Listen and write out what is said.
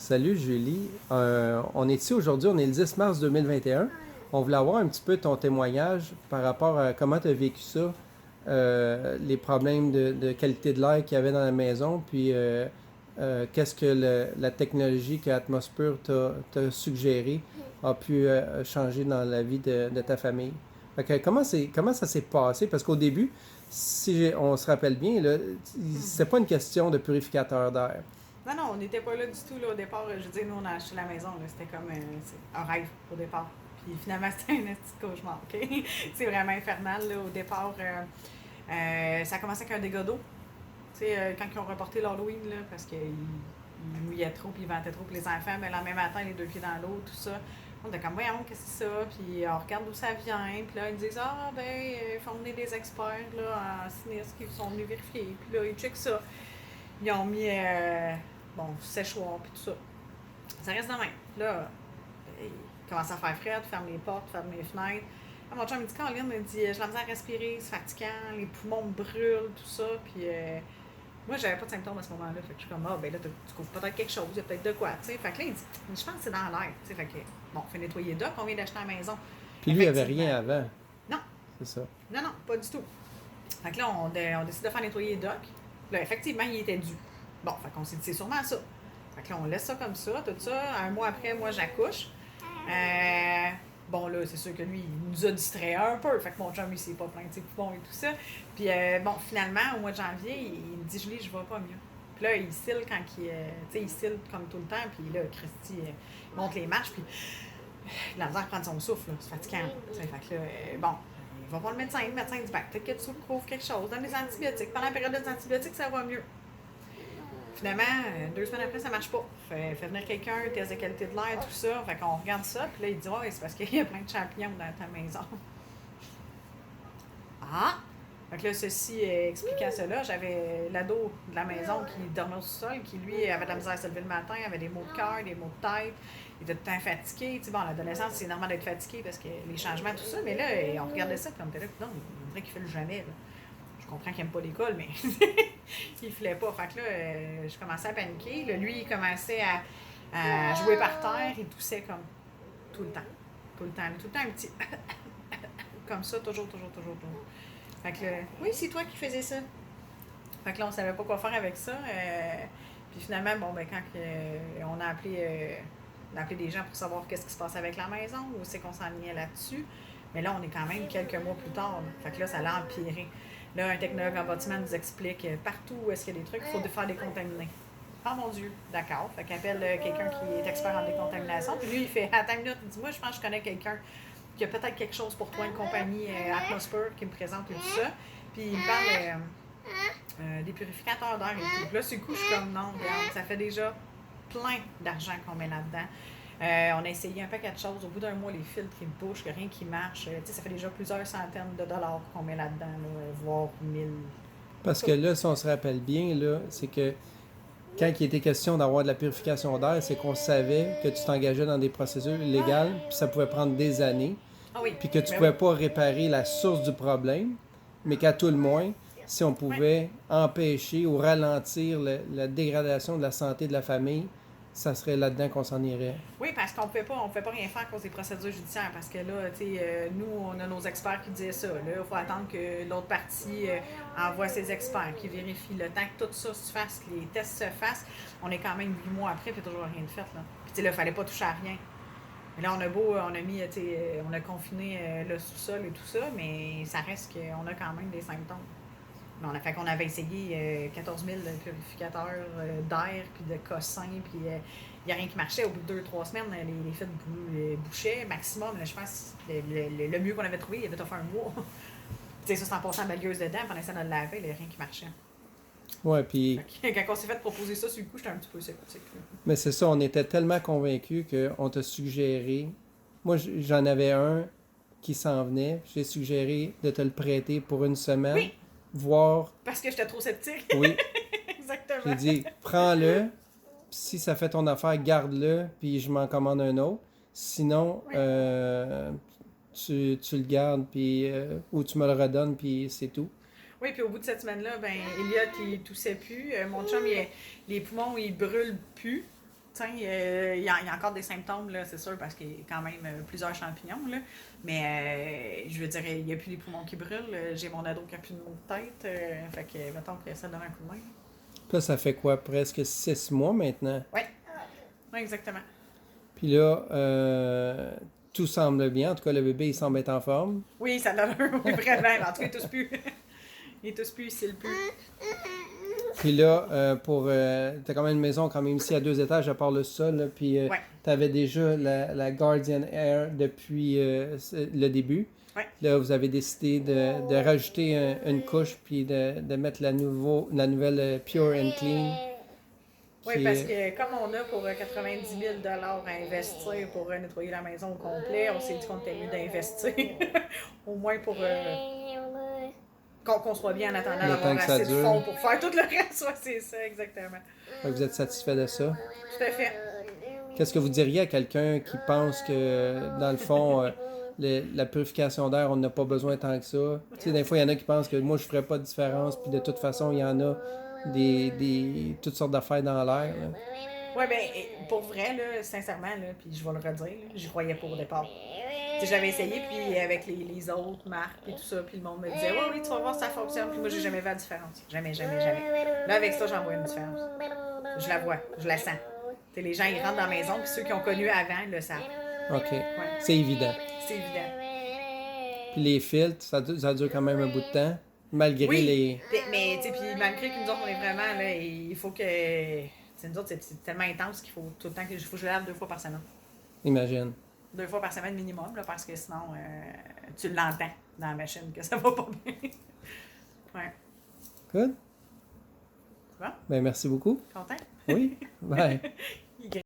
Salut Julie. On est ici aujourd'hui, on est le 10 mars 2021. On voulait avoir un petit peu ton témoignage par rapport à comment tu as vécu ça, les problèmes de qualité de l'air qu'il y avait dans la maison, puis qu'est-ce que la technologie que Atmosphere t'a suggéré a pu changer dans la vie de ta famille. Fait que comment ça s'est passé? Parce qu'au début, si on se rappelle bien, là, c'était pas une question de purificateur d'air. Non, non, on n'était pas là du tout là, au départ. Je veux dire, nous, on a acheté la maison. Là, c'était comme un rêve au départ. Puis finalement, c'était un petit cauchemar. OK? C'est vraiment infernal. Là, au départ, ça a commencé avec un dégât d'eau. Tu sais, quand ils ont reporté l'Halloween, là, parce qu'ils mouillaient trop, puis ils vantaient trop pour les enfants, mais le lendemain matin, les deux pieds dans l'eau, tout ça. On était comme, voyons, qu'est-ce que c'est ça? Puis on regarde d'où ça vient. Puis là, ils disent, ah, ben, il faut emmener des experts là, en sinistre qui sont venus vérifier. Puis là, ils checkent ça. Ils ont mis, séchoir, puis tout ça. Ça reste de même. Là, il commence à faire frais, ferme les portes, ferme les fenêtres. Là, mon chum me dit, Caroline, il dit, j'ai la misère à respirer, c'est fatigant, les poumons me brûlent, tout ça. Puis moi, j'avais pas de symptômes à ce moment-là. Fait que je suis comme, ah, ben là, tu couvres peut-être quelque chose, il y a peut-être de quoi, tu sais. Fait que là, il dit, je pense que c'est dans l'air, tu sais. Fait que, bon, fait nettoyer là, qu'on vient d'acheter à la maison. Puis lui, il avait Effectivement. rien avant, Non, c'est ça. non, non, pas du tout. Fait que là, on décide de faire nettoyer les docks. Là, effectivement, il était dû. Bon, fait qu'on s'est dit, c'est sûrement ça. Fait que là, on laisse ça comme ça, tout ça. Un mois après, moi, j'accouche. Bon, là, c'est sûr que lui, il nous a distrait un peu. Fait que mon chum, il s'est pas plaint de ses poumons et tout ça. Puis, bon, finalement, au mois de janvier, il me dit, Julie, je vais pas mieux. Puis là, il cille quand il. Tu sais, il cille comme tout le temps. Puis là, Christy monte les marches. Puis, il a l'air de prendre son souffle, là. C'est fatigant. Fait que là, bon, il va voir le médecin. Le médecin dit, ben, peut-être que tu couvres quelque chose. Donne des antibiotiques. Pendant la période des antibiotiques, ça va mieux. Finalement, 2 semaines après, ça marche pas. Fait venir quelqu'un, test de qualité de l'air, tout ça. Fait qu'on regarde ça, puis là, il dit, ouais, c'est parce qu'il y a plein de champignons dans ta maison. Ah! Fait que là, ceci expliquant cela, j'avais l'ado de la maison qui dormait au sous-sol, qui lui avait de la misère à se lever le matin, avait des maux de cœur, des maux de tête, il était tout le temps fatigué. Tu sais, bon, à l'adolescence, c'est normal d'être fatigué parce que les changements, tout ça, mais là, on regardait ça, puis on était là, non, on dirait qu'il fait le jamais. Là. Je comprends qu'il n'aime pas l'école, mais il ne filait pas. Fait que là, je commençais à paniquer. Là, lui, il commençait à jouer par terre, il toussait comme tout le temps. Tout le temps. Tout le temps un petit comme ça, toujours, toujours, toujours, toujours. Fait que là, oui, c'est toi qui faisais ça. Fait que là, on savait pas quoi faire avec ça. Puis finalement, bon, ben, quand on a appelé des gens pour savoir qu'est-ce qui se passe avec la maison, où c'est qu'on s'enlignait là-dessus. Mais là, on est quand même quelques mois plus tard. Là. Fait que là, ça l'a empiré. Là, un technologue en bâtiment nous explique partout où est-ce qu'il y a des trucs, il faut faire décontaminer. Oh mon Dieu, d'accord. Fait qu'il appelle quelqu'un qui est expert en décontamination. Puis lui, il fait, attends une minute, il dit, moi, je pense que je connais quelqu'un qui a peut-être quelque chose pour toi, une compagnie Atmosphere qui me présente et tout ça. Puis il me parle des purificateurs d'air et tout. Puis là, sur le coup, je suis comme, non, regarde, ça fait déjà plein d'argent qu'on met là-dedans. On a essayé un paquet de choses. Au bout d'un mois, les filtres, ils bouchent, rien qui marche. Ça fait déjà plusieurs centaines de dollars qu'on met là-dedans, là, voire 1000. Parce que là, si on se rappelle bien, là, c'est que quand il était question d'avoir de la purification d'air, c'est qu'on savait que tu t'engageais dans des procédures illégales, puis ça pouvait prendre des années, Ah oui, puis que tu ben oui. pouvais pas réparer la source du problème, mais qu'à tout le moins, si on Oui. pouvait empêcher ou ralentir la dégradation de la santé de la famille, ça serait là-dedans qu'on s'en irait. Oui, parce qu'on ne pouvait pas rien faire à cause des procédures judiciaires. Parce que là, nous, on a nos experts qui disaient ça. Là, il faut attendre que l'autre partie envoie ses experts, qui vérifient le temps que tout ça se fasse, que les tests se fassent. On est quand même 8 mois après, puis toujours rien de fait. Là. Puis là, il fallait pas toucher à rien. Mais là, on a mis, on a confiné le sous-sol et tout ça, mais ça reste qu'on a quand même des symptômes. Mais on a fait qu'on avait essayé 14 000 purificateurs d'air, puis de cossins, puis il n'y a rien qui marchait. Au bout de 2-3 semaines, les fils bouchaient. Maximum, là, je pense, le mieux qu'on avait trouvé, il avait fait un mois. Tu sais, ça, c'est en passant la balieuse dedans, pendant ça, on le lavait, il n'y a rien qui marchait. Ouais, puis, Fait que, quand on s'est fait proposer ça sur le coup, j'étais un petit peu sceptique. mais c'est ça, on était tellement convaincus qu'on t'a suggéré. Moi, j'en avais un qui s'en venait. J'ai suggéré de te le prêter pour une semaine, Oui, voir. parce que j'étais trop sceptique. Oui, j'ai Exactement. dit, prends-le. Si ça fait ton affaire, garde-le, puis je m'en commande un autre. Sinon, Oui. tu le gardes, puis ou tu me le redonnes, puis c'est tout. Oui, puis au bout de cette semaine-là, ben, Elliot, il toussait plus. Mon chum, les poumons, ils brûlent plus. Il y a encore des symptômes, là, c'est sûr, parce qu'il y a quand même plusieurs champignons. Là. Mais je veux dire, il n'y a plus les poumons qui brûlent. J'ai mon ado qui n'a plus de maux de tête. Fait que, mettons que ça donne un coup de main. Là, ça fait quoi? Presque 6 mois maintenant? Oui, exactement. Puis là, tout semble bien. En tout cas, le bébé, il semble être en forme. Oui, ça donne un oui, vraiment. En tout cas, il tousse plus. Il tousse plus, il cille plus. Puis là, t'as quand même une maison quand même ici à 2 étages à part le sol. Là, puis Ouais. t'avais déjà la Guardian Air depuis le début. Ouais. Là, vous avez décidé de rajouter une couche puis de mettre la nouvelle Pure and Clean. Oui, parce que comme on a pour 90 000 à investir pour nettoyer la maison au complet, on s'est dit qu'on était mieux d'investir. Au moins pour qu'on soit bien en attendant d'avoir assez de fonds pour faire tout le reste. Ouais, c'est ça, exactement. Vous êtes satisfait de ça? Tout à fait. Qu'est-ce que vous diriez à quelqu'un qui pense que, dans le fond, la purification d'air, on n'a pas besoin tant que ça? Tu sais, des fois, il y en a qui pensent que moi, je ne ferais pas de différence, puis de toute façon, il y en a toutes sortes d'affaires dans l'air. Oui, bien, pour vrai, là, sincèrement, là, puis je vais le redire, j'y croyais pas au départ. J'avais essayé, puis avec les autres marques, puis tout ça, puis le monde me disait, oui, tu vas voir si ça fonctionne, puis moi, j'ai jamais vu la différence. Jamais, jamais, jamais. Là, avec ça, j'en vois une différence. Je la vois, je la sens. T'sais, les gens, ils rentrent dans la maison, puis ceux qui ont connu avant le savent. OK. Ouais. C'est évident. C'est évident. Puis les filtres, ça dure quand même un bout de temps, malgré les... Mais, tu sais, puis malgré que nous autres, on est vraiment, là, il faut que... T'sais, nous autres, c'est tellement intense qu'il faut tout le temps que je le lave 2 fois par semaine. Imagine. 2 fois par semaine minimum, là, parce que sinon, tu l'entends dans la machine que ça va pas bien. Ouais. Good. C'est bon? Ben, merci beaucoup. Content? Oui. Bye.